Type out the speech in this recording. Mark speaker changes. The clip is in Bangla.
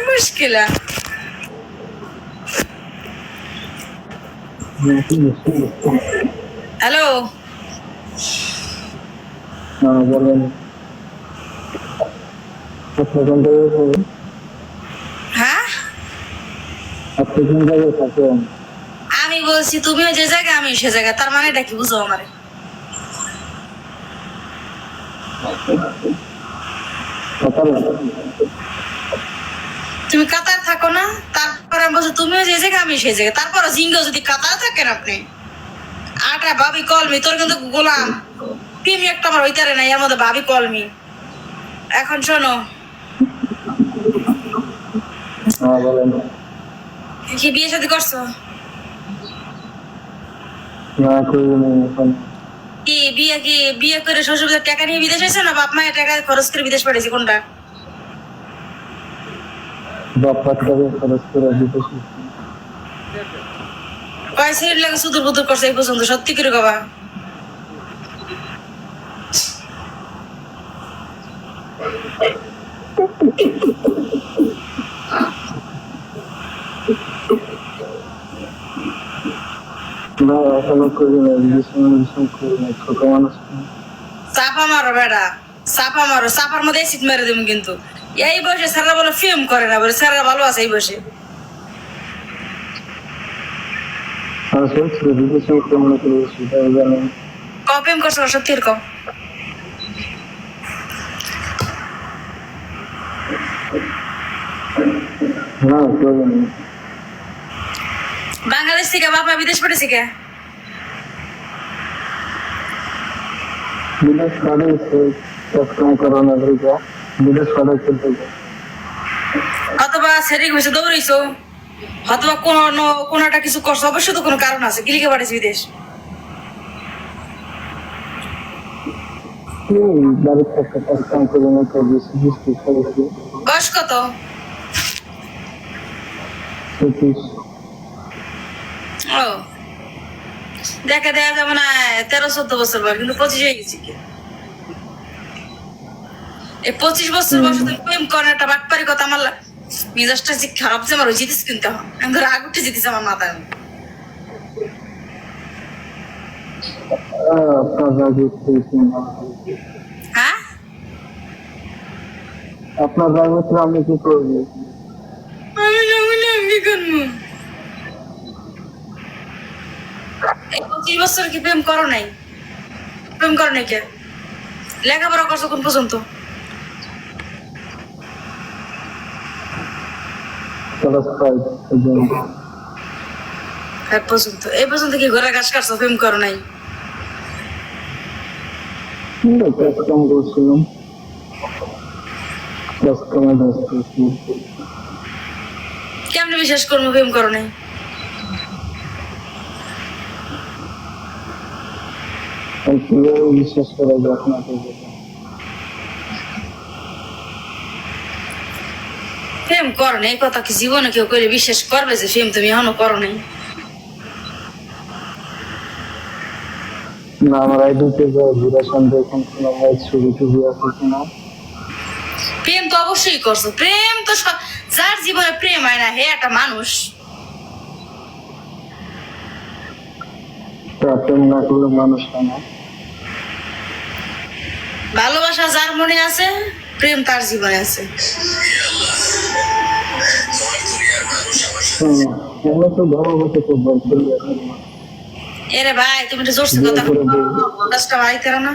Speaker 1: मुश्किल है। हेलो
Speaker 2: हाँ बोलो
Speaker 1: হ্যাঁ
Speaker 2: আপনি কোন জায়গায় থাকেন?
Speaker 1: আমি বলছি তুমিও যে জায়গায় আমি সে জায়গায়, তার মানে এটা কি বুঝো আমারে? তুমি কাতার থাকো না, তারপরে আমি বলছি তুমিও যে জায়গায় আমি সে জায়গায়, তারপরে জিঙ্গো যদি কাতার থাকেন আপনি আটা ভাবি কলমি তোর কিন্তু গোলাম প্রেমি একটা আমার হইতারে নাই, এর মধ্যে ভাবি কলমি। এখন শোনো,
Speaker 2: হ্যাঁ বলেন।
Speaker 1: কি বিয়ে শাদী করছো?
Speaker 2: না করিনি এখন।
Speaker 1: কি বিয়ে করে শ্বশুরদের টাকা নিয়ে বিদেশ হয়েছে না বাপ মায়ের টাকা খরচ করে বিদেশ পাঠিয়েছে, কোনটা?
Speaker 2: বাপ্পার টাকা খরচ করে দিতেছি।
Speaker 1: কয় সিট লাগে সুদূর বুদুর করছে এই পর্যন্ত, সত্যি করে কবা?
Speaker 2: না এখনো করিনি, বিদেশে করিনি, ছোট মানুষ।
Speaker 1: চাপা মারো বেড়া, চাপা মারো, চাপার মধ্যে সিট মেরে দেবো কিন্তু। এই বসে স্যাররা বলে ফিল্ম করে না, বলে স্যাররা ভালো আছে এই বসে।
Speaker 2: আর শুনছি বিদেশে কেমন করেছি তাই জানেন।
Speaker 1: কপিম করছো সত্যি এরকম?
Speaker 2: না করিনি।
Speaker 1: বাংলাদেশ থেকে বাবা বিদেশ পাঠিয়েছে কে?
Speaker 2: বিদেশ পাঠাইছে কাজকাম করানো থেকে, বিদেশ পাঠাইছে থেকে।
Speaker 1: অথবা সেরিং হয়েছে দৌড়াইছো, অথবা কোনো একটা কিছু করছো, অবশ্যই তো কোনো কারণ আছে, গিলিকে পাঠিয়েছে বিদেশ।
Speaker 2: বাড়িতে একটা কাজকাম করে নিতে বেশি বৃষ্টি খাইছি।
Speaker 1: বয়স কত?
Speaker 2: 25।
Speaker 1: ও দেখা যাবে না 13-14 বছর বয়স, কিন্তু 25 হয়ে গেছি কি? এই 25 বছর বয়সে তুমি প্রেম করার একটা বাটপারি কথা, আমার মিজাজটা যে খারাপ, যে আমার জিনিস কিনতে হয়, আমি ধরে আগ উঠে যেতেছে আমার মাথায়।
Speaker 2: আপনার রাগে খেয়েছি না।
Speaker 1: হ্যাঁ
Speaker 2: আপনার রাগ হচ্ছে আমি কি করবো?
Speaker 1: আমি কি করবো? এই 25 বছর কি প্রেম করো নাই? প্রেম করো নাই কে? লেখাপড়া করছো কোন পর্যন্ত?
Speaker 2: ক্লাস 5 পর্যন্ত।
Speaker 1: এক পর্যন্ত। এই পর্যন্ত কি ঘোড়া ঘাস কাটছো, প্রেম করো নাই?
Speaker 2: কাজকাম করছিলাম, কাজকামে ব্যস্ত ছিলাম।
Speaker 1: কেমনে বিশ্বাস করবো প্রেম করো নাই?
Speaker 2: আর কিভাবে বিশ্বাস করা যায় আপনাকে?
Speaker 1: প্রেম করো নাই এই কথা কি জীবনে কেউ করে বিশ্বাস করবে যে প্রেম তুমি এখনো করো নাই?
Speaker 2: না আমার আইডিতে ডিউরেশন দেখুন কোন ভাই ছবি টবি আছে কিনা।
Speaker 1: প্রেম তো অবশ্যই করছো, প্রেম তো যার জীবনে প্রেম হয় না হে একটা মানুষ।
Speaker 2: প্রেম না করলে মানুষ হয় না।
Speaker 1: ভালোবাসা যার মনে আছে, প্রেম তার জীবনে আছে।
Speaker 2: এগুলো তো ভালোবাসা খুব বলছিল।
Speaker 1: এরে ভাই তুমি তো জোরছে কথা, দশটা বাড়াইতে না।